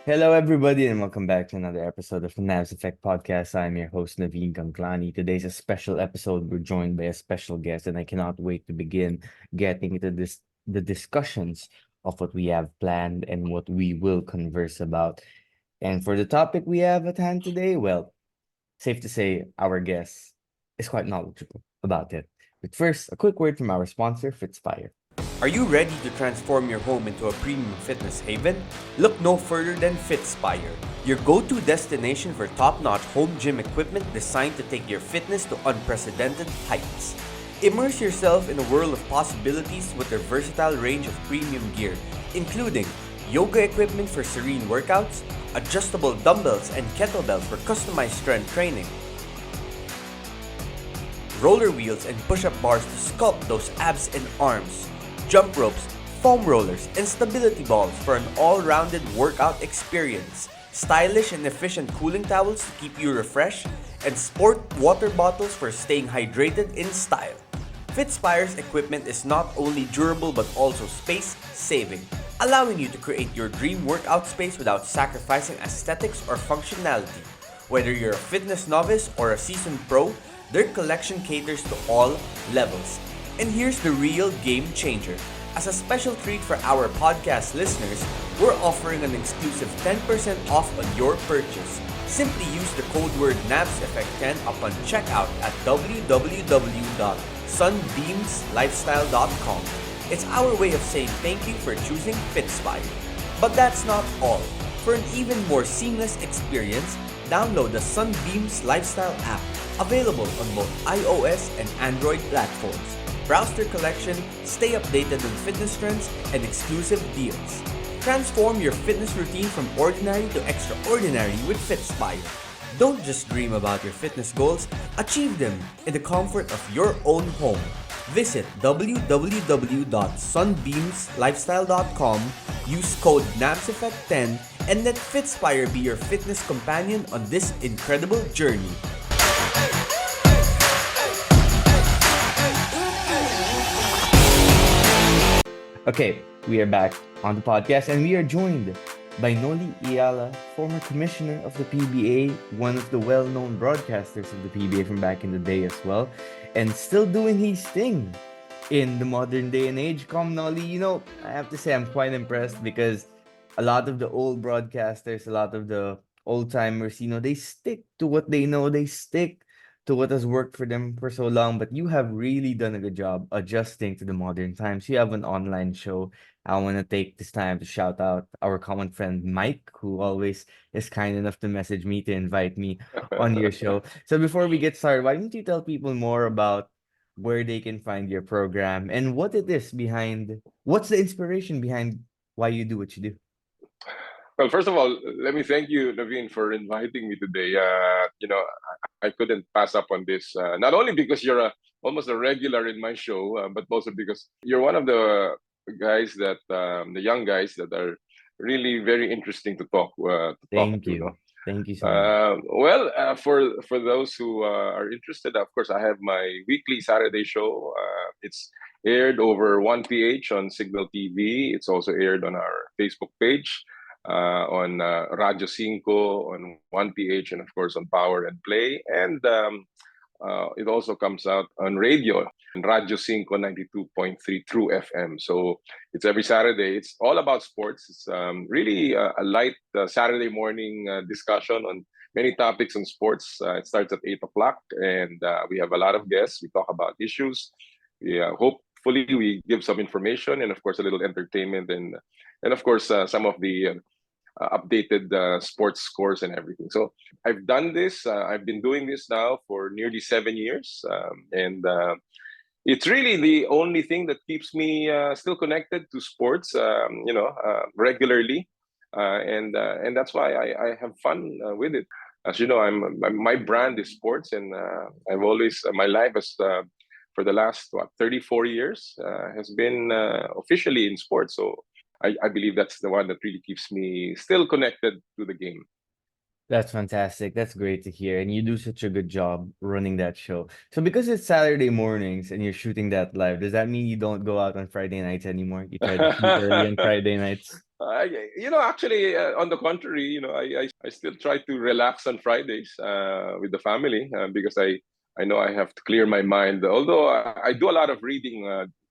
Hello, everybody, and welcome back to another episode of the Navs Effect Podcast. I'm your host, Naveen Ganglani. Today's a special episode. We're joined by a special guest, and I cannot wait to begin getting into the discussions of what we have planned and what we will converse about. And for the topic we have at hand today, well, safe to say our guest is quite knowledgeable about it. But first, a quick word from our sponsor, Fitspire. Are you ready to transform your home into a premium fitness haven? Look no further than Fitspire, your go-to destination for top-notch home gym equipment designed to take your fitness to unprecedented heights. Immerse yourself in a world of possibilities with their versatile range of premium gear, including yoga equipment for serene workouts, adjustable dumbbells and kettlebells for customized strength training, roller wheels and push-up bars to sculpt those abs and arms, jump ropes, foam rollers, and stability balls for an all-rounded workout experience, stylish and efficient cooling towels to keep you refreshed, and sport water bottles for staying hydrated in style. Fitspire's equipment is not only durable but also space-saving, allowing you to create your dream workout space without sacrificing aesthetics or functionality. Whether you're a fitness novice or a seasoned pro, their collection caters to all levels. And here's the real game changer. As a special treat for our podcast listeners, we're offering an exclusive 10% off on your purchase. Simply use the code word NAVSEFFECT10 upon checkout at www.sunbeamslifestyle.com. It's our way of saying thank you for choosing Fitspire. But that's not all. For an even more seamless experience, download the Sunbeams Lifestyle app, available on both iOS and Android platforms. Browse their collection, stay updated on fitness trends and exclusive deals. Transform your fitness routine from ordinary to extraordinary with Fitspire. Don't just dream about your fitness goals, achieve them in the comfort of your own home. Visit www.sunbeamslifestyle.com, use code NAPSEFFECT10, and let Fitspire be your fitness companion on this incredible journey. Okay, we are back on the podcast and we are joined by Noli Eala, former commissioner of the PBA, one of the well-known broadcasters of the PBA from back in the day as well, and still doing his thing in the modern day and age. Come, Noli, I have to say I'm quite impressed because a lot of the old broadcasters, a lot of the old timers, they stick to what they know, they stick to what has worked for them for so long, but you have really done a good job adjusting to the modern times. You have an online show. I want to take this time to shout out our common friend Mike, who always is kind enough to message me to invite me on your show. So before we get started, why don't you tell people more about where they can find your program and what's the inspiration behind why you do what you do? Well, first of all, let me thank you, Naveen, for inviting me today. I couldn't pass up on this. Not only because you're almost a regular in my show, but also because you're one of the guys the young guys that are really very interesting to talk Thank to. you. No? Thank you so much. For those who are interested, of course, I have my weekly Saturday show. It's aired over 1PH on Signal TV. It's also aired on our Facebook page, on Radio 5, on 1PH, and of course on Power and Play. And it also comes out on radio, on Radio 5 92.3 True FM. So it's every Saturday. It's all about sports. It's really a light Saturday morning discussion on many topics on sports. It starts at 8 o'clock, and we have a lot of guests. We talk about issues. Hopefully, we give some information and, of course, a little entertainment and of course, some of the updated sports scores and everything. So I've done this. I've been doing this now for nearly 7 years, and it's really the only thing that keeps me still connected to sports, regularly, and that's why I have fun with it. As you know, my brand is sports, and I've always my life has. For the last 34 years has been officially in sports. So I believe that's the one that really keeps me still connected to the game. That's fantastic. That's great to hear. And you do such a good job running that show. So because it's Saturday mornings and you're shooting that live, does that mean you don't go out on Friday nights anymore? You try to sleep early on Friday nights? Actually, on the contrary, I still try to relax on Fridays with the family because I know I have to clear my mind. Although I do a lot of reading,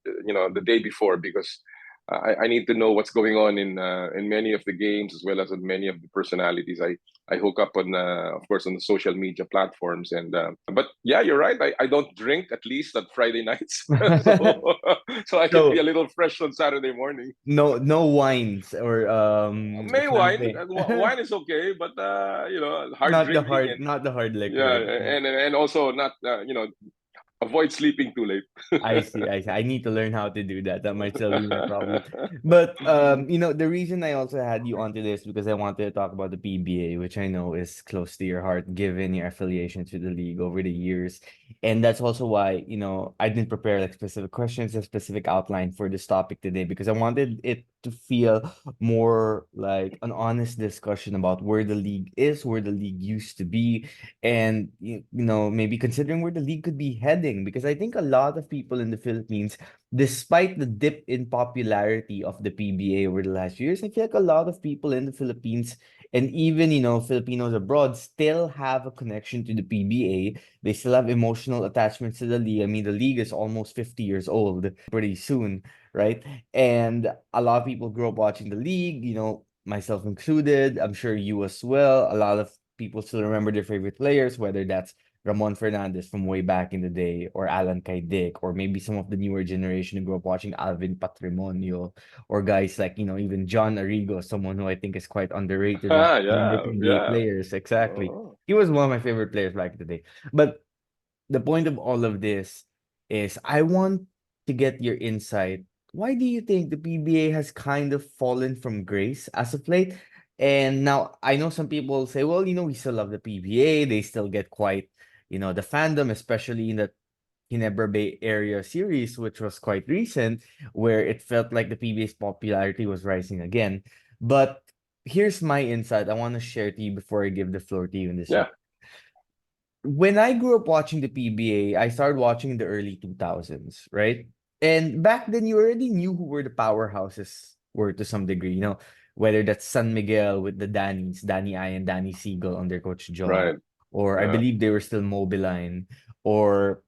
the day before because I need to know what's going on in many of the games as well as in many of the personalities. I hook up on, of course, on the social media platforms. And but yeah, you're right. I don't drink at least at Friday nights, so so I can be a So little fresh on Saturday morning. no wines or May wine, champagne. wine is okay, but hard drinking and Not the hard yeah, liquor. and also not avoid sleeping too late. I see, I see. I need to learn how to do that. That might still be my problem. But the reason I also had you onto this because I wanted to talk about the PBA, which I know is close to your heart given your affiliation to the league over the years. And that's also why, I didn't prepare like specific questions, a specific outline for this topic today because I wanted it to feel more like an honest discussion about where the league is, where the league used to be, and maybe considering where the league could be heading because I think a lot of people in the Philippines, despite the dip in popularity of the PBA over the last few years, I feel like a lot of people in the Philippines and even Filipinos abroad still have a connection to the PBA. They still have emotional attachments to the league. I mean, the league is almost 50 years old pretty soon, right? And a lot of people grew up watching the league, myself included. I'm sure you as well. A lot of people still remember their favorite players, whether that's Ramon Fernandez from way back in the day, or Alan Kaidik, or maybe some of the newer generation who grew up watching Alvin Patrimonio, or guys like, even John Arrigo, someone who I think is quite underrated when younger Yeah, PBA yeah. players. Exactly. Oh. He was one of my favorite players back in the day. But the point of all of this is I want to get your insight. Why do you think the PBA has kind of fallen from grace as of late? And now I know some people say, well, we still love the PBA. They still get quite, the fandom, especially in the Ginebra Bay Area series, which was quite recent, where it felt like the PBA's popularity was rising again. But here's my insight I want to share to you before I give the floor to you in this. Yeah, When I grew up watching the PBA, I started watching in the early 2000s, right? And back then, you already knew who were the powerhouses were to some degree, whether that's San Miguel with the Dannies, Danny I and Danny Siegel under Coach John, right. or I Yeah, believe they were still Mobiline, or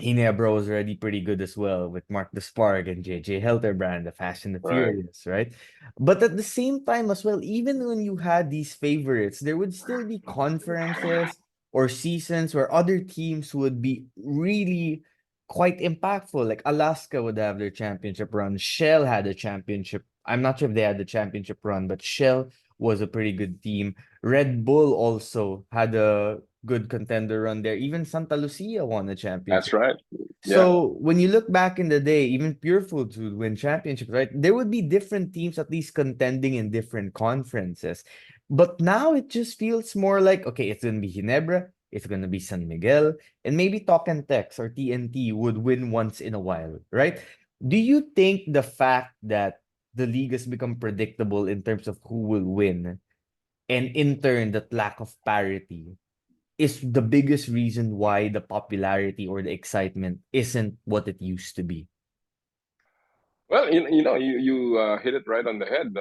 Ginebra was already pretty good as well with Mark the Spark and JJ Helterbrand, the Fast and the right. Furious, right? But at the same time as well, even when you had these favorites, there would still be conferences or seasons where other teams would be really quite impactful. Like Alaska would have their championship run. Shell had a championship. I'm not sure if they had the championship run, but Shell was a pretty good team. Red Bull also had a good contender run there. Even Santa Lucia won a That's championship. right. Yeah. So when you look back in the day, even Pure Foods would win championships, right? There would be different teams at least contending in different conferences. But now it just feels more like, okay, it's gonna be Ginebra, it's gonna be San Miguel, and maybe Talk and Tex or TNT would win once in a while, right? Do you think the fact that the league has become predictable in terms of who will win, and in turn that lack of parity is the biggest reason why the popularity or the excitement isn't what it used to be? Well, you hit it right on the head.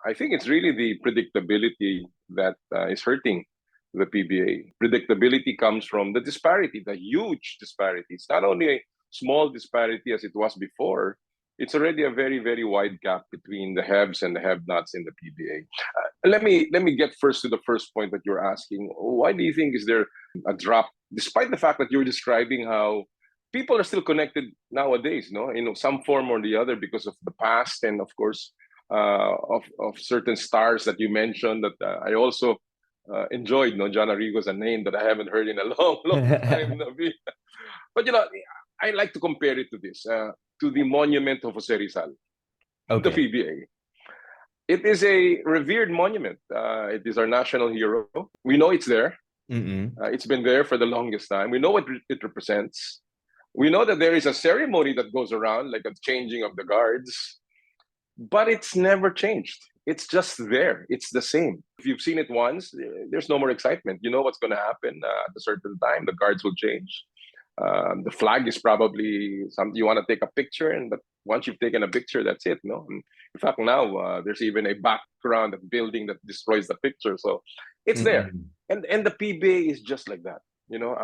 I think it's really the predictability that is hurting the PBA. Predictability comes from the disparity, the huge disparity. It's not only a small disparity as it was before. It's already a very, very wide gap between the haves and the have-nots in the PBA. Let me get first to the first point that you're asking. Why do you think is there a drop, despite the fact that you're describing how people are still connected nowadays, no, in some form or the other because of the past and of course of certain stars that you mentioned that I also enjoyed. No, John Arrigo's a name that I haven't heard in a long, long time. Nabi. But I like to compare it to this, to the monument of Jose Rizal, the Okay. PBA. It is a revered monument. It is our national hero. We know it's there. Mm-mm. It's been there for the longest time. We know what it represents. We know that there is a ceremony that goes around, like a changing of the guards, but it's never changed. it's just there. It's the same. If you've seen it once, there's no more excitement. You know what's going to happen at a certain time. The guards will change. The flag is probably something you want to take a picture, and but once you've taken a picture, that's it. No, and in fact, now there's even a background, a building that destroys the picture. So it's there, Mm-mm. and the PBA is just like that. You know,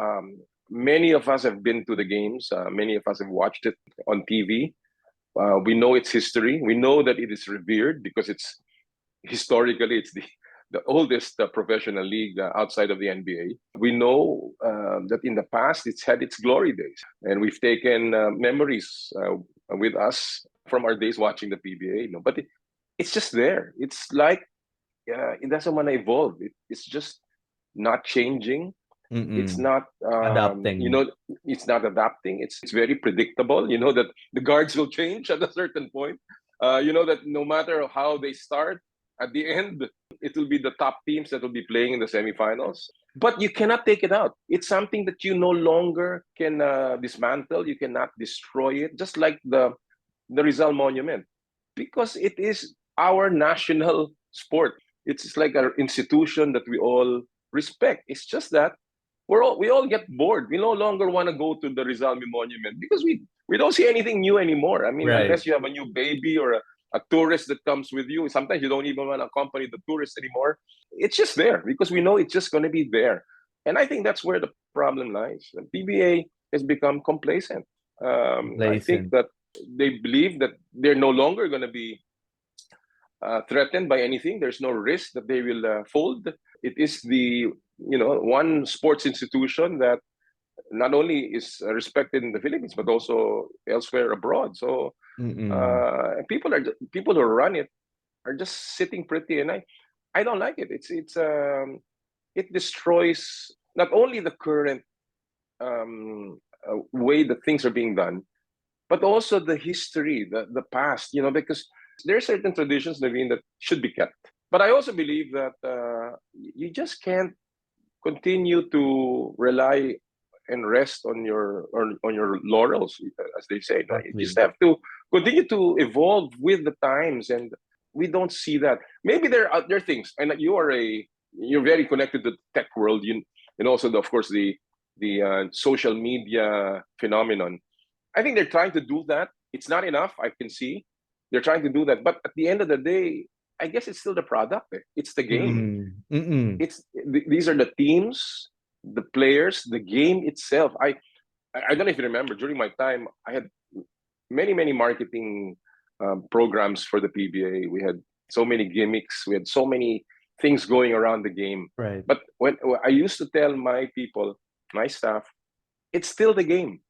many of us have been to the games. Many of us have watched it on TV. We know its history. We know that it is revered because it's historically it's the oldest professional league outside of the NBA. We know that in the past it's had its glory days, and we've taken memories with us from our days watching the PBA. You know, but it's just there. It's like it doesn't want to evolve. It's just not changing. It's Mm-mm. not Adapting. it's not adapting. It's very predictable. You know that the guards will change at a certain point. You know that no matter how they start, at the end it will be the top teams that will be playing in the semifinals. But you cannot take it out. It's something that you no longer can dismantle. You cannot destroy it, just like the Rizal Monument, because it is our national sport. It's like an institution that we all respect. It's just that we all get bored. We no longer want to go to the Rizal Monument because we don't see anything new anymore. I mean, Right. unless you have a new baby or a tourist that comes with you, sometimes you don't even want to accompany the tourist anymore. It's just there because we know it's just going to be there. And I think that's where the problem lies. The PBA has become complacent. I think Complacent. that they believe that they're no longer going to be threatened by anything. There's no risk that they will fold. It is the one sports institution that not only is respected in the Philippines but also elsewhere abroad. So Mm-mm. people who run it are just sitting pretty, and I don't like it. It destroys not only the current way that things are being done, but also the history, the past. You know, because there are certain traditions, Naveen, that should be kept. But I also believe that you just can't continue to rely and rest on your laurels, as they say. No? You just Exactly. have to continue to evolve with the times, and we don't see that. Maybe there are other things, and you're very connected to the tech world, and also of course the social media phenomenon. I think they're trying to do that. It's not enough. I can see they're trying to do that, but at the end of the day, I guess it's still the product. It's the game. Mm. Mm-mm. These are the teams, the players, the game itself. I don't know if you remember, during my time, I had many marketing programs for the PBA. We had so many gimmicks. We had so many things going around the game. Right. But when I used to tell my people, my staff, it's still the game.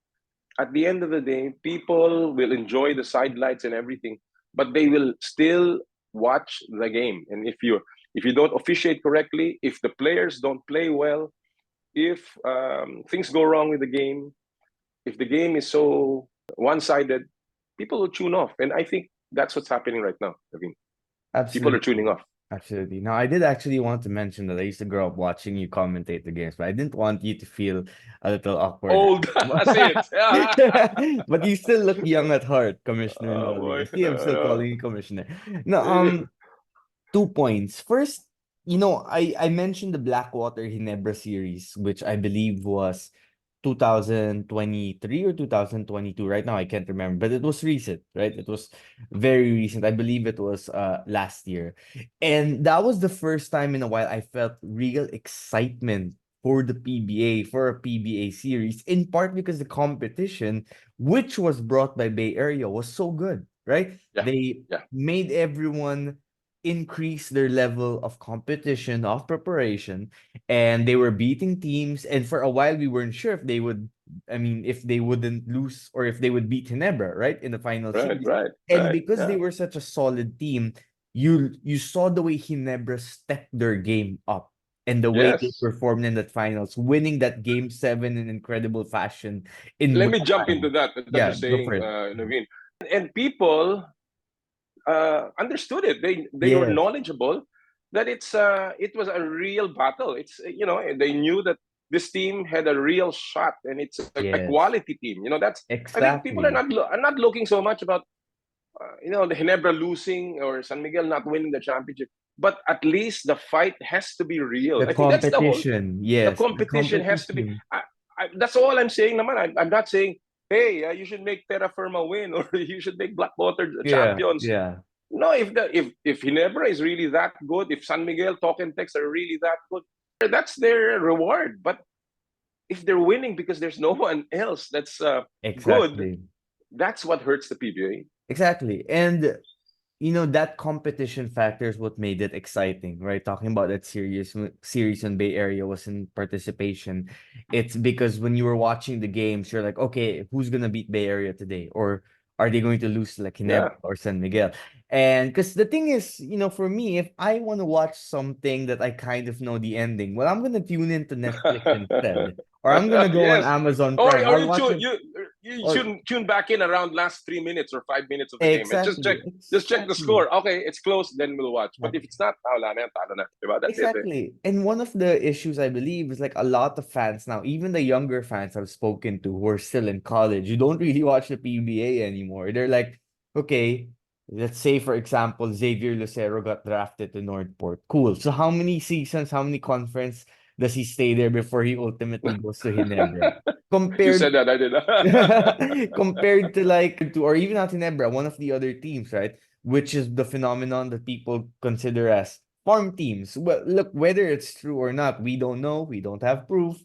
At the end of the day, people will enjoy the sidelights and everything, but they will still watch the game. And if you don't officiate correctly, if the players don't play well, if things go wrong with the game, if the game is so one-sided, people will tune off. And I think that's what's happening right now. I mean, people are tuning Absolutely. off. Absolutely. Now, I did actually want to mention that I used to grow up watching you commentate the games, but I didn't want you to feel a little awkward. Old, that's it. But you still look young at heart, Commissioner Oh Noli. boy. See, I'm still calling you Commissioner. No, 2 points. First, I mentioned the Blackwater Ginebra series, which I believe was 2023 or 2022. Right now, I can't remember, but it was recent, right? It was very recent. I believe it was last year. And that was the first time in a while I felt real excitement for the PBA, for a PBA series, in part because the competition, which was brought by Bay Area, was so good, right? Yeah, They yeah, made everyone increase their level of competition, of preparation, and they were beating teams. And for a while, we weren't sure if they would, if they wouldn't lose or if they would beat Ginebra, right, in the final right, series. right, And right. because they Yeah, were such a solid team, you saw the way Ginebra stepped their game up and the way they yes. performed in that finals, winning that game 7 in incredible fashion in Let no me jump into time. that you're Yeah, go for saying, it. Naveen. And people understood it. They were Yes, knowledgeable that it was a real battle. They knew that this team had a real shot, and it's a yes, quality team. That's I think people are exactly. not looking so much about the Ginebra losing or San Miguel not winning the championship, but at least the fight has to be real. The I think that's the whole. competition, The yes, the competition has to be. competition. That's all I'm saying, naman. I'm not saying, hey, you should make Terra Firma win or you should make Blackwater Yeah, champions. yeah, No, if Ginebra is really that good, if San Miguel Talk and Text are really that good, that's their reward. But if they're winning because there's no one else that's good, exactly. that's what hurts the PBA. Exactly. And that competition factor is what made it exciting, right? Talking about that series when Bay Area was in participation. It's because when you were watching the games, you're like, okay, who's gonna beat Bay Area today? Or are they going to lose to, like, Yeah. Ginebra or San Miguel? And because the thing is, for me, if I want to watch something that I kind of know the ending, well, I'm gonna tune into Netflix instead. Or I'm gonna go on Yes. Amazon Or Prime. or I'll you watch tune it. Or tune back in around last 3 minutes or 5 minutes of the game and exactly, just check the exactly. score. Okay, it's close, then we'll watch. But if it's not, wala na yan, talo na. Diba? That's it. Exactly. And one of the issues I believe is like a lot of fans now, even the younger fans I've spoken to who are still in college, you don't really watch the PBA anymore. They're like, okay, let's say for example, Xavier Lucero got drafted to Northport. Cool. So how many seasons, how many conference does he stay there before he ultimately goes to Ginebra? You said Compared that, I did. compared to or even not Ginebra, one of the other teams, right? Which is the phenomenon that people consider as farm teams. Well, look, whether it's true or not, we don't know. We don't have proof.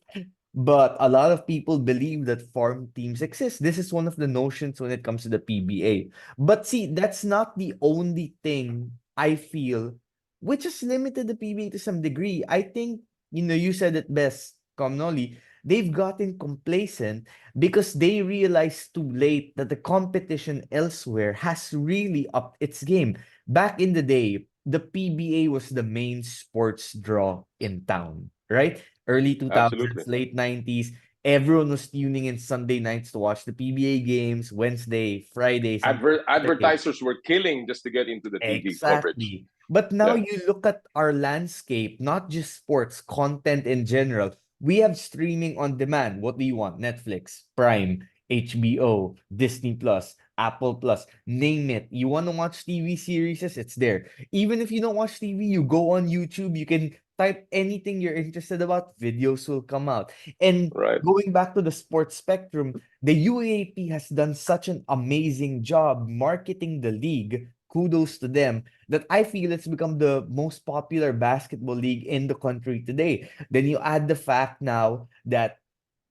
But a lot of people believe that farm teams exist. This is one of the notions when it comes to the PBA. But see, that's not the only thing I feel which has limited the PBA to some degree. I think, you said it best, Comnoli. They've gotten complacent because they realized too late that the competition elsewhere has really upped its game. Back in the day, the PBA was the main sports draw in town, right? Early 2000s, Absolutely. late 90s, everyone was tuning in Sunday nights to watch the PBA games, Wednesday, Friday, sometimes Saturday. Advertisers were killing just to get into the TV coverage. Exactly. But now Yeah. you look at our landscape, not just sports, content in general. We have streaming on demand. What do you want? Netflix, Prime, HBO, Disney Plus, Apple Plus, name it. You want to watch TV series? It's there. Even if you don't watch TV, you go on YouTube, you can type anything you're interested about, videos will come out. And Right. going back to the sports spectrum, the UAP has done such an amazing job marketing the league. Kudos to them that I feel it's become the most popular basketball league in the country today. Then you add the fact now that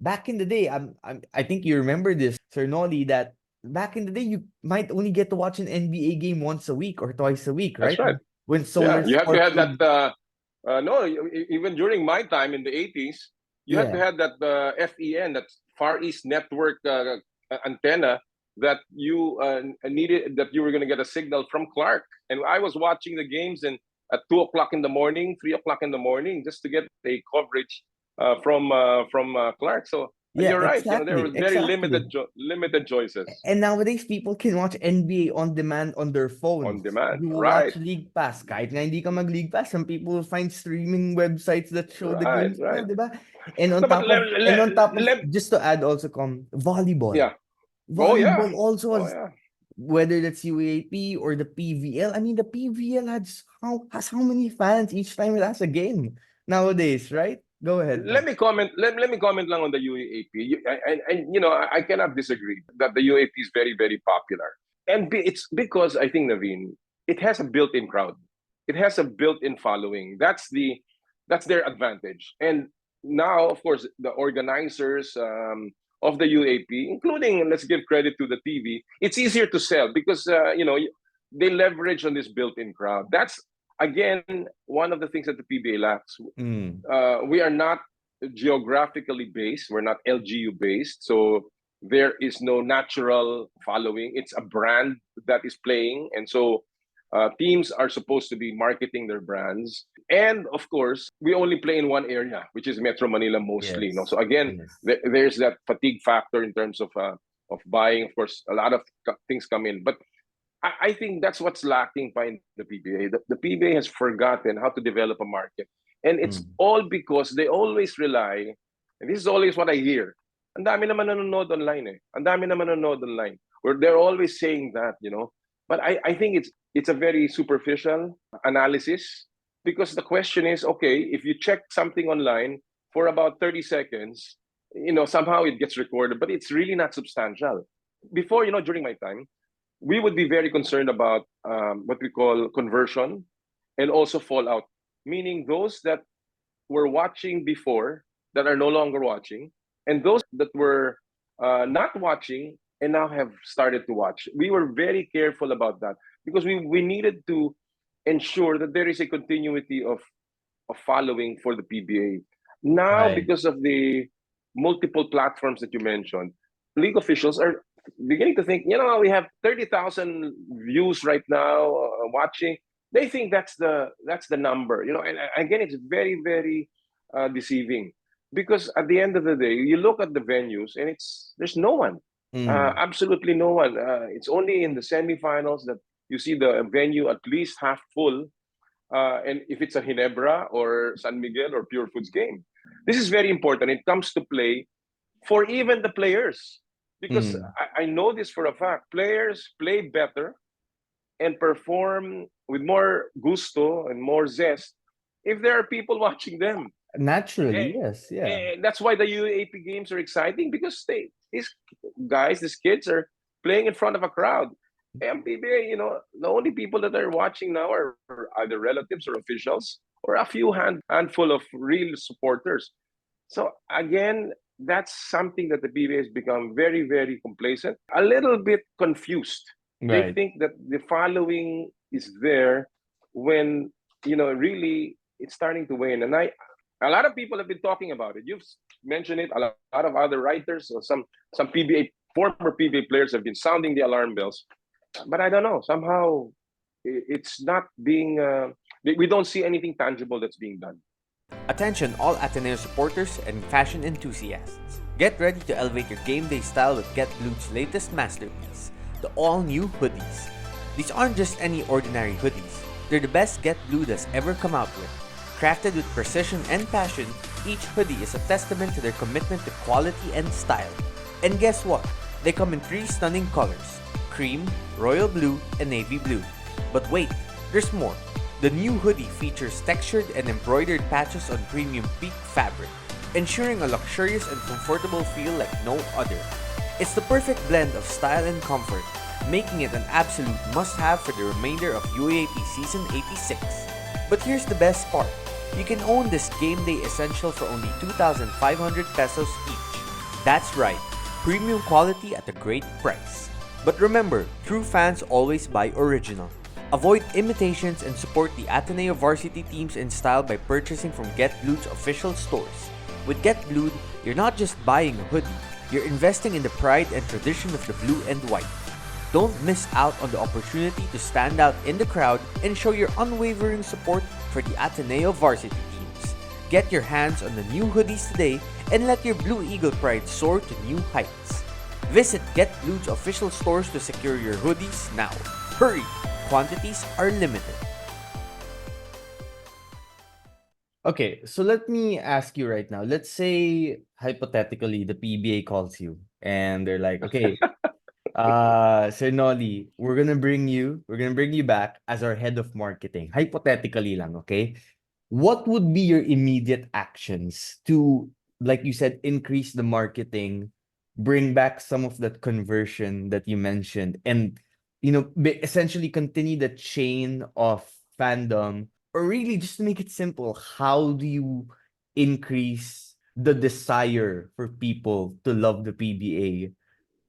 back in the day, I think you remember this, Sir Noli, that back in the day you might only get to watch an NBA game once a week or twice a week, That's right? right. When Yeah. Solar You have to Sports have that. would, No, even during my time in the 80s, you had to yeah, have that FEN, that Far East Network antenna that you needed, that you were going to get a signal from Clark. And I was watching the games and at 2 o'clock in the morning, 3 o'clock in the morning, just to get a coverage from Clark. So yeah, you're right. There exactly, were very exactly. limited choices And nowadays, people can watch NBA on demand on their on phones. demand. You will Right, watch League Pass. Kahit nga hindi ka mag-League Pass, some people will find streaming websites that show the right, games right. now, di ba? And No, but just to add also, volleyball. yeah. Oh yeah. Volleyball also Oh has, yeah. whether that's UAP or the PVL. I mean, the PVL has how many fans each time it has a game nowadays, right? Go ahead, Let Tom. me comment. Let me comment lang on the UAP. I cannot disagree that the UAP is very very popular, and it's because I think, Naveen, it has a built-in crowd. It has a built-in following. That's their advantage. And now, of course, the organizers of the UAP, including, let's give credit to the TV, it's easier to sell because they leverage on this built-in crowd. That's again one of the things that the PBA lacks. Mm, We are not geographically based. We're not LGU based. So there is no natural following. It's a brand that is playing. And so teams are supposed to be marketing their brands. And of course, we only play in one area, which is Metro Manila mostly. yes, So again, yes. there's that fatigue factor in terms of buying. Of course, a lot of things come in. But I think that's what's lacking in the PBA. The PBA has forgotten how to develop a market. And it's Mm, all because they always rely, and this is always what I hear, ang dami naman nanonood online eh. Ang dami naman nanonood online. Where they're always saying that. But I think it's a very superficial analysis, because the question is, okay, if you check something online for about 30 seconds, somehow it gets recorded, but it's really not substantial. Before, during my time, we would be very concerned about what we call conversion and also fallout, meaning those that were watching before that are no longer watching, and those that were not watching and now have started to watch. We were very careful about that because we needed to ensure that there is a continuity of following for the PBA. Now, Right. because of the multiple platforms that you mentioned, league officials are beginning to think, we have 30,000 views right now watching. They think that's the number, and again, it's very, very deceiving, because at the end of the day, you look at the venues and there's no one, Mm. absolutely no one. It's only in the semifinals that you see the venue at least half full, and if it's a Ginebra or San Miguel or Pure Foods game. This is very important. It comes to play for even the players, because Mm. I know this for a fact. Players play better and perform with more gusto and more zest if there are people watching them. Naturally, Eh, yes, yeah. that's why the UAP games are exciting, because these kids are playing in front of a crowd. MPBA, the only people that are watching now are either relatives or officials, or a few handful of real supporters. So again, that's something that the PBA has become very, very complacent, a little bit confused. They Right. think that the following is there when really it's starting to wane. And a lot of people have been talking about it. You've mentioned it. A lot of other writers or some PBA former PBA players have been sounding the alarm bells. But I don't know. Somehow it's not being. We don't see anything tangible that's being done. Attention all Ateneo supporters and fashion enthusiasts. Get ready to elevate your game day style with Get Blue's latest masterpiece, the all-new hoodies. These aren't just any ordinary hoodies. They're the best Get Blue that's ever come out with. Crafted with precision and passion, each hoodie is a testament to their commitment to quality and style. And guess what? They come in 3 stunning colors: cream, royal blue, and navy blue. But wait, there's more. The new hoodie features textured and embroidered patches on premium peak fabric, ensuring a luxurious and comfortable feel like no other. It's the perfect blend of style and comfort, making it an absolute must-have for the remainder of UAAP Season 86. But here's the best part. You can own this game day essential for only 2,500 pesos each. That's right, premium quality at a great price. But remember, true fans always buy original. Avoid imitations and support the Ateneo varsity teams in style by purchasing from Get Blue's official stores. With Get Blue, you're not just buying a hoodie, you're investing in the pride and tradition of the blue and white. Don't miss out on the opportunity to stand out in the crowd and show your unwavering support for the Ateneo varsity teams. Get your hands on the new hoodies today and let your Blue Eagle pride soar to new heights. Visit Get Blue's official stores to secure your hoodies now. Hurry! Quantities are limited. Okay, so let me ask you right now. Let's say hypothetically the PBA calls you and they're like, okay, Sir Noli, we're gonna bring you back as our head of marketing. Hypothetically lang, okay? What would be your immediate actions to, like you said, increase the marketing, bring back some of that conversion that you mentioned, and essentially continue the chain of fandom, or really just to make it simple, how do you increase the desire for people to love the PBA,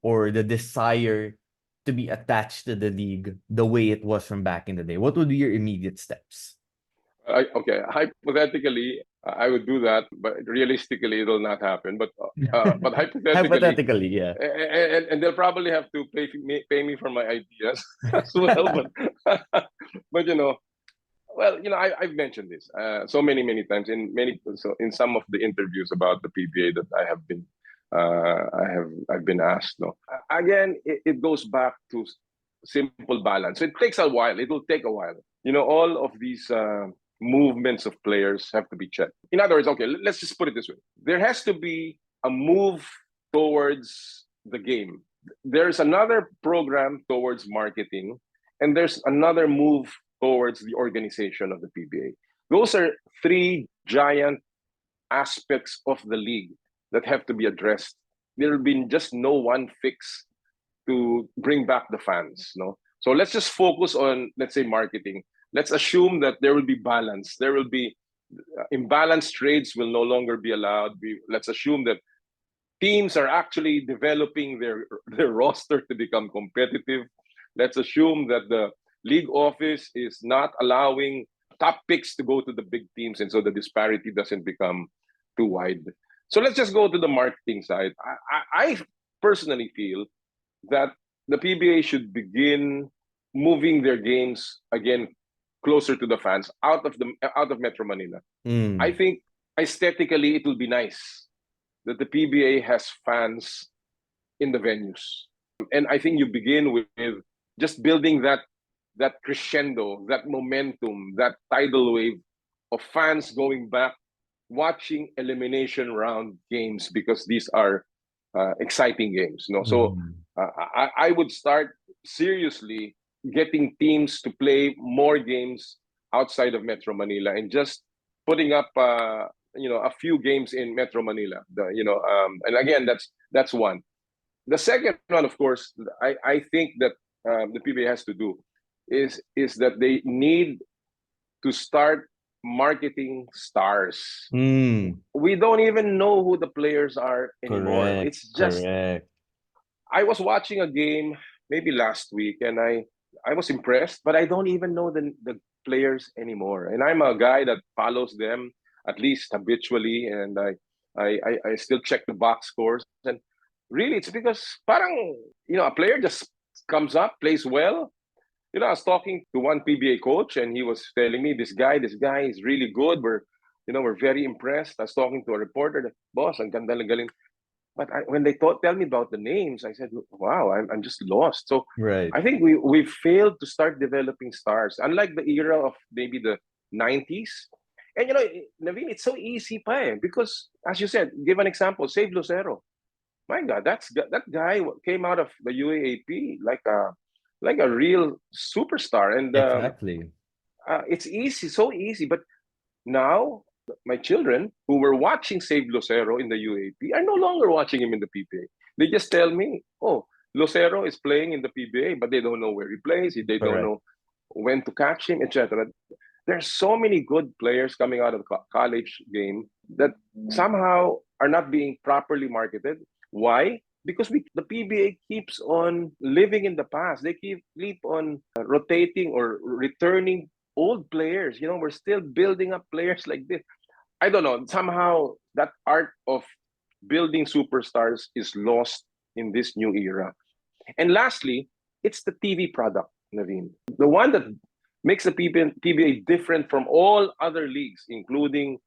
or the desire to be attached to the league the way it was from back in the day? What would be your immediate steps? Okay, hypothetically, I would do that, but realistically, it will not happen. But hypothetically, Hypothetically, yeah. and they'll probably have to pay me for my ideas as well. But well, I've mentioned this so many times in some of the interviews about the PBA that I've been asked. No, again, it goes back to simple balance. So it takes a while. It will take a while. All of these movements of players have to be checked. In other words, okay, let's just put it this way: there has to be a move towards the game. There's another program towards marketing, and there's another move towards the organization of the PBA. Those are three giant aspects of the league that have to be addressed. There will be just no one fix to bring back the fans. No, so let's just focus on, let's say, marketing. Let's assume that there will be balance. There will be imbalanced trades will no longer be allowed. Let's assume that teams are actually developing their roster to become competitive. Let's assume that the league office is not allowing top picks to go to the big teams, and so the disparity doesn't become too wide. So let's just go to the marketing side. I personally feel that the PBA should begin moving their games again closer to the fans, out of Metro Manila. I think aesthetically it will be nice that the PBA has fans in the venues, and I think you begin with just building that crescendo, that momentum, that tidal wave of fans going back, watching elimination round games, because these are exciting games. No, so I would start seriously getting teams to play more games outside of Metro Manila, and just putting up a few games in Metro Manila. And again, that's one. The second one, of course, I think that the PBA has to do is that they need to start marketing stars. We don't even know who the players are anymore. Correct. It's just, correct. I was watching a game maybe last week, and I was impressed, but I don't even know the players anymore. And I'm a guy that follows them at least habitually, and I still check the box scores. And really, it's because parang, a player just comes up, plays well. I was talking to one PBA coach, and he was telling me, this guy is really good. We're very impressed. I was talking to a reporter, boss, ang ganda ng galing. But when they tell me about the names, I said, wow, I'm just lost. So Right. I think we failed to start developing stars. Unlike the era of maybe the 90s. And Naveen, it's so easy because, as you said, give an example, save Lucero. My God, that guy came out of the UAAP like a real superstar. And Exactly. it's easy, so easy. But now my children who were watching Save Lucero in the UAP are no longer watching him in the PBA. They just tell me, oh, Lucero is playing in the PBA, but they don't know where he plays. They don't know when to catch him, etc. There's so many good players coming out of the college game that somehow are not being properly marketed. Why? Because the PBA keeps on living in the past. They keep on rotating or returning old players. We're still building up players like this. I don't know. Somehow that art of building superstars is lost in this new era. And lastly, it's the TV product, Naveen. The one that makes the PBA different from all other leagues, including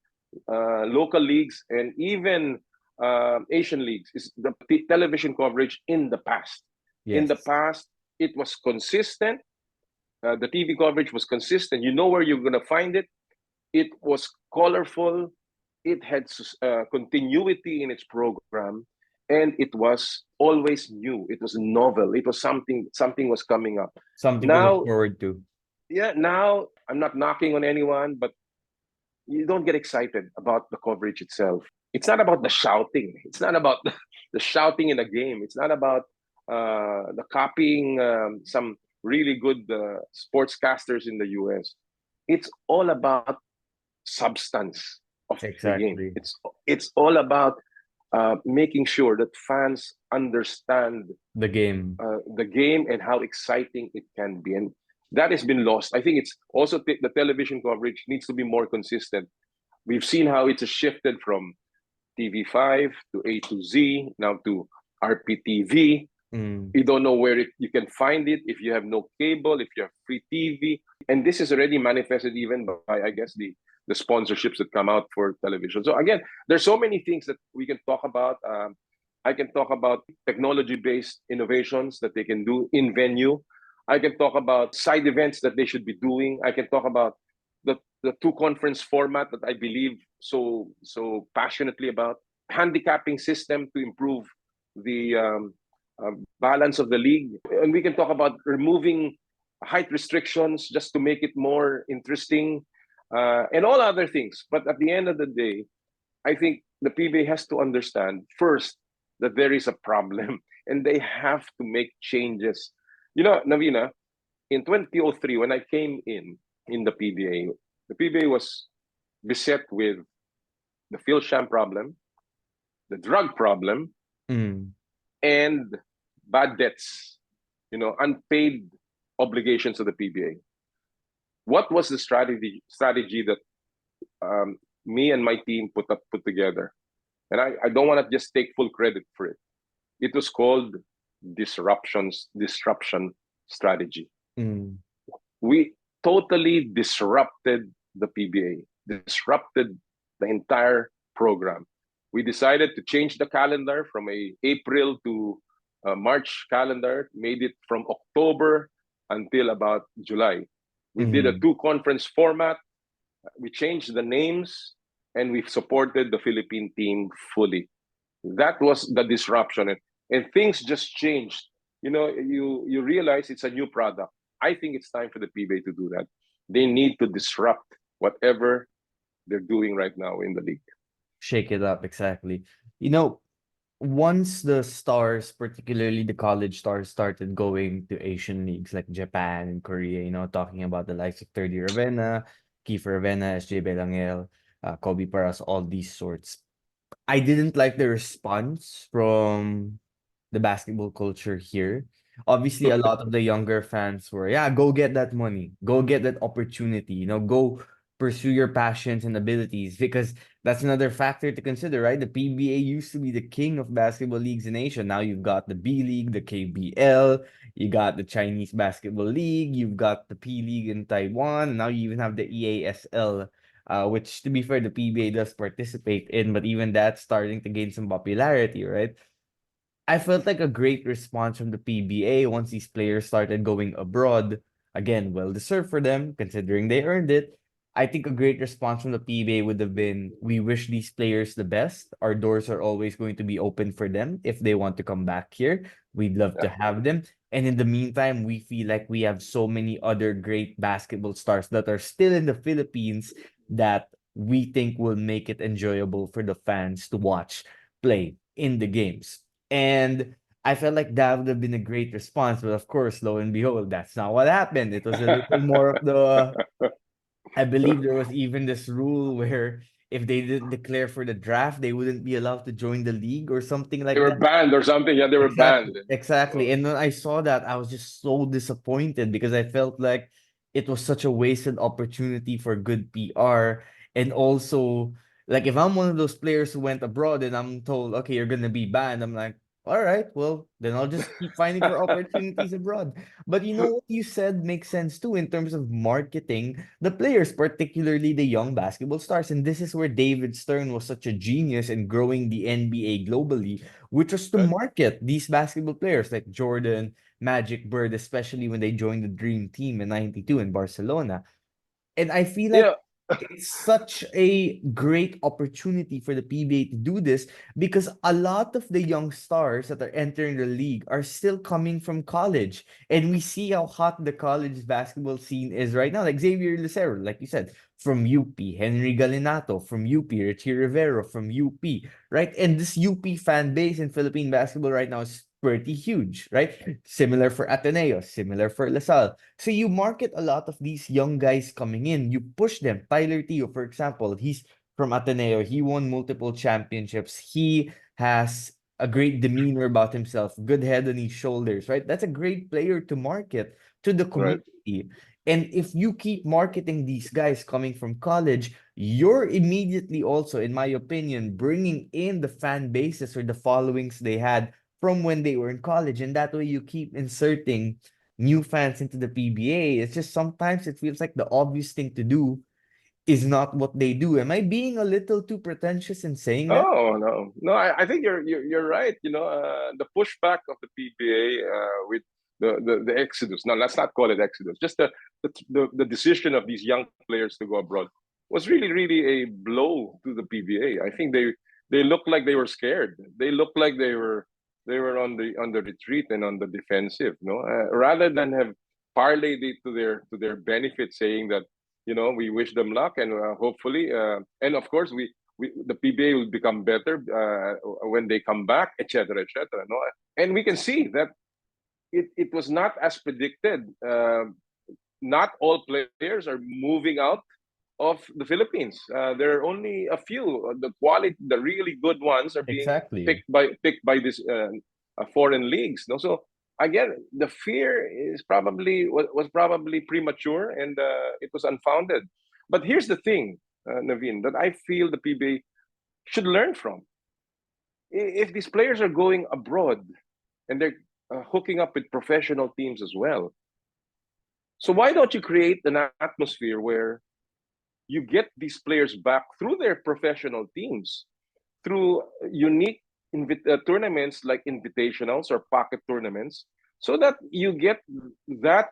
local leagues and even Asian leagues, is the television coverage in the past. Yes. In the past, it was consistent. The TV coverage was consistent. You know where you're going to find it. It was colorful. It had continuity in its program, and it was always new. It was novel. It was something was coming up. Something to look forward to. Yeah, now I'm not knocking on anyone, but you don't get excited about the coverage itself. It's not about the shouting. It's not about the shouting in a game. It's not about the copying some really good sportscasters in the US. It's all about substance of the game. It's all about making sure that fans understand the game and how exciting it can be. And that has been lost. I think it's also the television coverage needs to be more consistent. We've seen how it's shifted from TV5 to A to Z, now to RPTV. You don't know where you can find it if you have no cable, if you have free TV. And this is already manifested even by, I guess, the sponsorships that come out for television. So again, there's so many things that we can talk about. I can talk about technology-based innovations that they can do in venue. I can talk about side events that they should be doing. I can talk about the two conference format that I believe so passionately about. Handicapping system to improve the balance of the league. And we can talk about removing height restrictions just to make it more interesting, and all other things. But at the end of the day, I think the PBA has to understand first that there is a problem and they have to make changes. You know, Navina, in 2003, when I came in the PBA was beset with the field sham problem, the drug problem, Mm. and bad debts, unpaid obligations to the PBA. What was the strategy that me and my team put together? And I don't want to just take full credit for it. It was called disruption strategy. Mm. We totally disrupted the PBA, disrupted the entire program. We decided to change the calendar from a April to a March calendar, made it from October until about July. We did a Mm. 2 conference format. We changed the names, and we supported the Philippine team fully. That was the disruption, and things just changed. You realize it's a new product. I think it's time for the PBA to do that. They need to disrupt whatever they're doing right now in the league. Shake it up, exactly. You know, once the stars, particularly the college stars, started going to Asian leagues like Japan and Korea, talking about the likes of Thirdy Ravenna, Kiefer Ravenna, SJ Belangel, Kobe Paras, all these sorts. I didn't like the response from the basketball culture here. Obviously, a lot of the younger fans were, yeah, go get that money, go get that opportunity, go pursue your passions and abilities, because that's another factor to consider, right? The PBA used to be the king of basketball leagues in Asia. Now you've got the B League, the KBL, you got the Chinese Basketball League, you've got the P League in Taiwan, and now you even have the EASL, which, to be fair, the PBA does participate in, but even that's starting to gain some popularity, right? I felt like a great response from the PBA once these players started going abroad. Again, well deserved for them, considering they earned it. I think a great response from the PBA would have been, we wish these players the best. Our doors are always going to be open for them if they want to come back here. We'd love to Yeah. have them. And in the meantime, we feel like we have so many other great basketball stars that are still in the Philippines that we think will make it enjoyable for the fans to watch play in the games. And I felt like that would have been a great response, but of course, lo and behold, that's not what happened. It was a little more of the, I believe there was even this rule where if they didn't declare for the draft, they wouldn't be allowed to join the league or something They like were that. banned or something. Yeah, they were Exactly, banned. exactly. Oh, And when I saw that, I was just so disappointed because I felt like it was such a wasted opportunity for good PR. And also, like, if I'm one of those players who went abroad and I'm told, okay, you're gonna be banned, I'm like, all right, well, then I'll just keep finding for opportunities abroad. But what you said makes sense too in terms of marketing the players, particularly the young basketball stars. And this is where David Stern was such a genius in growing the NBA globally, which was to right. market these basketball players like Jordan, Magic, Bird, especially when they joined the Dream Team in '92 in Barcelona. And I feel like Yeah. it's such a great opportunity for the PBA to do this because a lot of the young stars that are entering the league are still coming from college. And we see how hot the college basketball scene is right now. Like Xavier Lucero, like you said, from UP, Henry Galinato, from UP, Richie Rivero, from UP, right? And this UP fan base in Philippine basketball right now is pretty huge, right? Similar for Ateneo, similar for LaSalle. So you market a lot of these young guys coming in. You push them. Tyler Teo, for example, he's from Ateneo. He won multiple championships. He has a great demeanor about himself, good head on his shoulders, right? That's a great player to market to the Right. community. And if you keep marketing these guys coming from college, you're immediately also, in my opinion, bringing in the fan bases or the followings they had from when they were in college. And that way you keep inserting new fans into the PBA. It's just sometimes it feels like the obvious thing to do is not what they do. Am I being a little too pretentious in saying that? Oh no, no. I think you're right. The pushback of the PBA with the exodus. No, let's not call it exodus. Just the decision of these young players to go abroad was really a blow to the PBA. I think they looked like they were scared. They looked like they were on the retreat and on the defensive. No, rather than have parlayed it to their benefit, saying that we wish them luck and hopefully and of course we the PBA will become better when they come back, etc., etc. No, and we can see that it was not as predicted. Not all players are moving out of the Philippines. There are only a few. The quality, the really good ones, are being Exactly. picked by these foreign leagues. No, so again, the fear is probably was probably premature and it was unfounded. But here's the thing, Naveen, that I feel the PBA should learn from. If these players are going abroad and they're hooking up with professional teams as well, so why don't you create an atmosphere where you get these players back through their professional teams, through unique tournaments like invitationals or pocket tournaments, so that you get that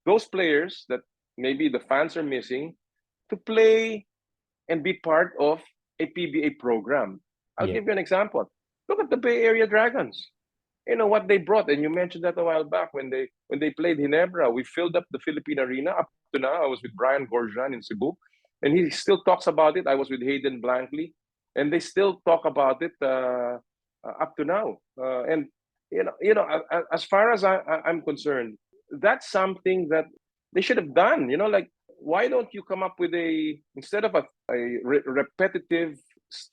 those players that maybe the fans are missing to play and be part of a PBA program. I'll Yeah. give you an example. Look at the Bay Area Dragons. You know what they brought, and you mentioned that a while back when they played Ginebra. We filled up the Philippine Arena. Up to now, I was with Brian Gorjan in Cebu, and he still talks about it. I was with Hayden Blankley, and they still talk about it up to now. And as far as I'm concerned, that's something that they should have done. Like, why don't you come up with instead of a repetitive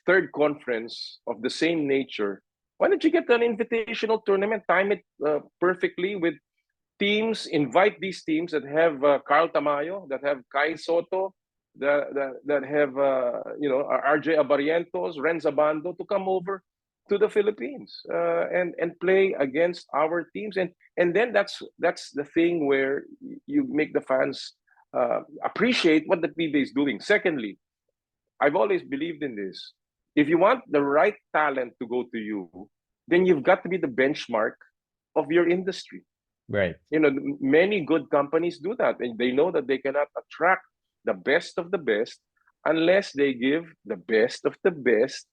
third conference of the same nature? Why don't you get an invitational tournament, time it perfectly with teams, invite these teams that have Carl Tamayo, that have Kai Soto, that have RJ Abarientos, Renza Bando to come over to the Philippines and play against our teams, and then that's the thing where you make the fans appreciate what the PBA is doing. Secondly, I've always believed in this. If you want the right talent to go to you, then you've got to be the benchmark of your industry. Right. Many good companies do that, and they know that they cannot attract the best of the best unless they give the best of the best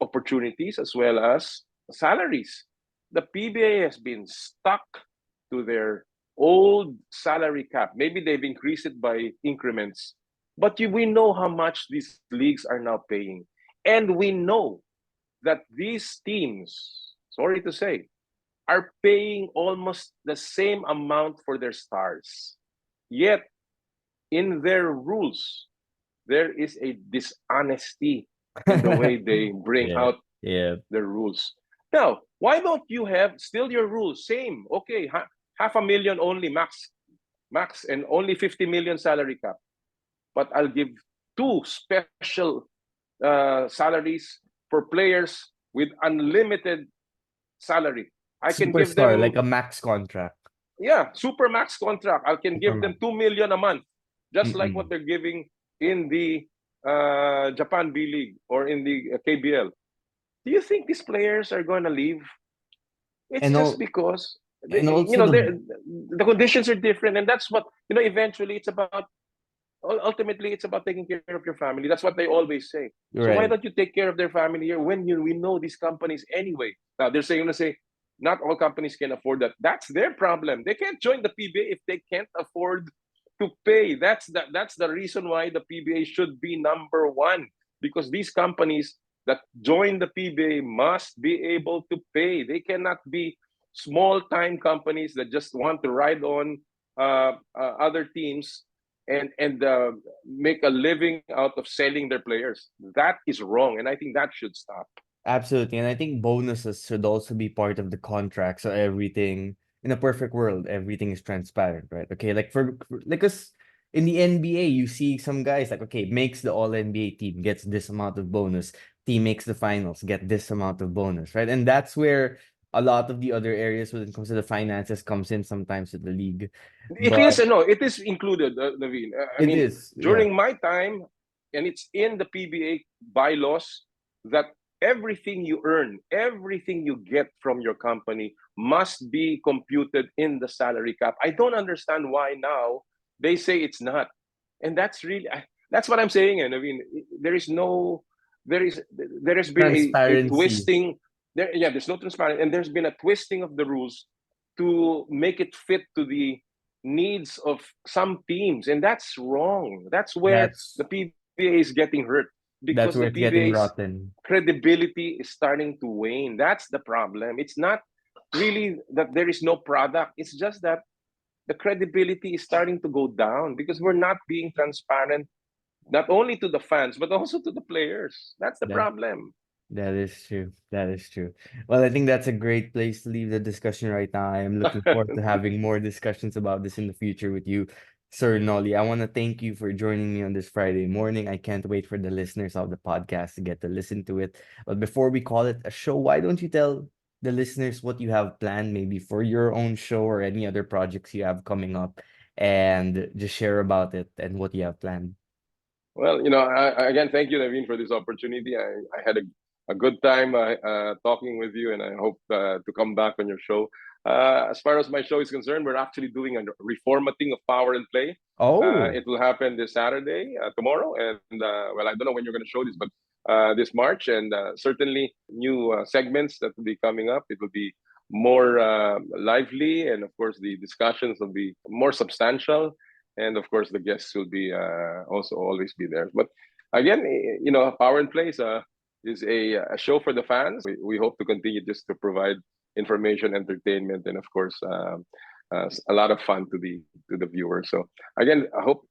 opportunities as well as salaries. The PBA has been stuck to their old salary cap. Maybe they've increased it by increments, but we know how much these leagues are now paying. And we know that these teams, sorry to say, are paying almost the same amount for their stars. Yet, in their rules, there is a dishonesty in the way they bring Yeah. out Yeah. the rules. Now, why don't you have still your rules? Same, okay, half a million only max, and only 50 million salary cap. But I'll give two special salaries for players with unlimited salary. I can give Superstar, like them, a max contract. super max contract. I can give them Supermax. 2 million a month, just like what Mm-mm. they're giving in the Japan B League or in the KBL. Do you think these players are going to leave? It's And just all, because and also the the conditions are different, and that's what eventually it's about. Ultimately, it's about taking care of your family. That's what they always say. So why right. don't you take care of their family here when we know these companies anyway? Now they're saying to say not all companies can afford that. That's their problem. They can't join the PBA if they can't afford to pay. That's the reason why the PBA should be number one, because these companies that join the PBA must be able to pay. They cannot be small time companies that just want to ride on other teams and make a living out of selling their players. That is wrong, and I think that should stop. Absolutely. And I think bonuses should also be part of the contract. So everything in a perfect world, everything is transparent, right? Okay. Like like us in the NBA, you see some guys like, okay, makes the all NBA team, gets this amount of bonus. Team makes the finals, get this amount of bonus, right? And that's where a lot of the other areas when it comes to the finances comes in sometimes with the league. It is, But no, it is included, Naveen. I it mean, is, yeah. during my time, and it's in the PBA bylaws that everything you earn, everything you get from your company must be computed in the salary cap. I don't understand why now they say it's not, and that's what I'm saying. And I mean, there is no, there has been a Transparency. twisting. There's no transparency, and there's been a twisting of the rules to make it fit to the needs of some teams, and that's wrong. That's where That's the PBA is getting hurt that's because where the it's getting PBA's rotten. credibility is starting to wane. That's the problem. It's not really that there is no product. It's just that the credibility is starting to go down because we're not being transparent, not only to the fans but also to the players. That's the That problem. that is true. That is true. Well, I think that's a great place to leave the discussion right now. I am looking forward to having more discussions about this in the future with you, Sir Nolly. I want to thank you for joining me on this Friday morning. I can't wait for the listeners of the podcast to get to listen to it. But before we call it a show, why don't you tell the listeners what you have planned, maybe for your own show or any other projects you have coming up, and just share about it and what you have planned. Well, again, thank you, Naveen, for this opportunity. I had a good time talking with you, and I hope to come back on your show. As far as my show is concerned, we're actually doing a reformatting of Power and Play. Oh, It will happen this Saturday, tomorrow, and well, I don't know when you're going to show this, but this March, and certainly new segments that will be coming up. It will be more lively, and of course, the discussions will be more substantial, and of course the guests will be also always be there. But again, Power and Play is a show for the fans. We hope to continue just to provide information, entertainment, and of course a lot of fun to the viewers. So again, I hope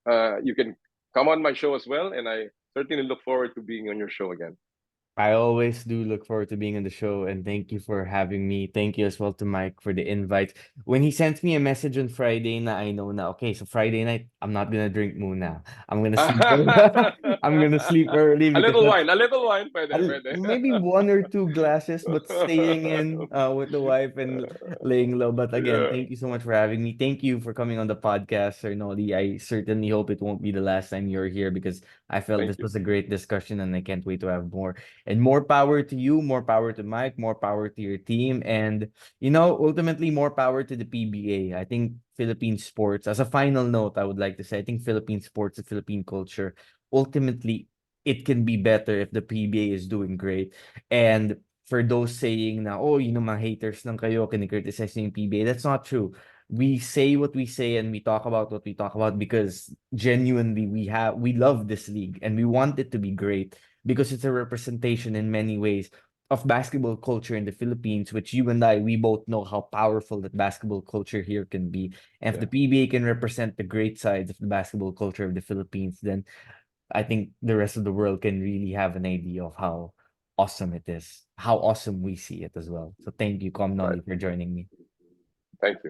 you can come on my show as well, and I certainly look forward to being on your show again. I always do look forward to being on the show, and thank you for having me. Thank you as well to Mike for the invite. When he sent me a message on Friday na I know na, okay, so Friday night, I'm not gonna drink muna. I'm gonna sleep early. I'm gonna sleep early because that's A little wine, pwede, pwede. maybe one or two glasses, but staying in with the wife and laying low. But again, Yeah, thank you so much for having me. Thank you for coming on the podcast, Sir Noli. I certainly hope it won't be the last time you're here because I felt thank this you. was a great discussion and I can't wait to have more. And more power to you, more power to Mike, more power to your team, and ultimately more power to the PBA. I think Philippine sports, as a final note, I would like to say, I think Philippine sports and Philippine culture, ultimately, it can be better if the PBA is doing great. And for those saying na, oh, mga haters lang kayo, kinikriticize niyo yung PBA, that's not true. We say what we say and we talk about what we talk about because genuinely we love this league and we want it to be great because it's a representation in many ways of basketball culture in the Philippines, which you and we both know how powerful that basketball culture here can be. And if Yeah, the PBA can represent the great sides of the basketball culture of the Philippines, then I think the rest of the world can really have an idea of how awesome it is, how awesome we see it as well. So thank you, right. Comnoli, for joining me. Thank you.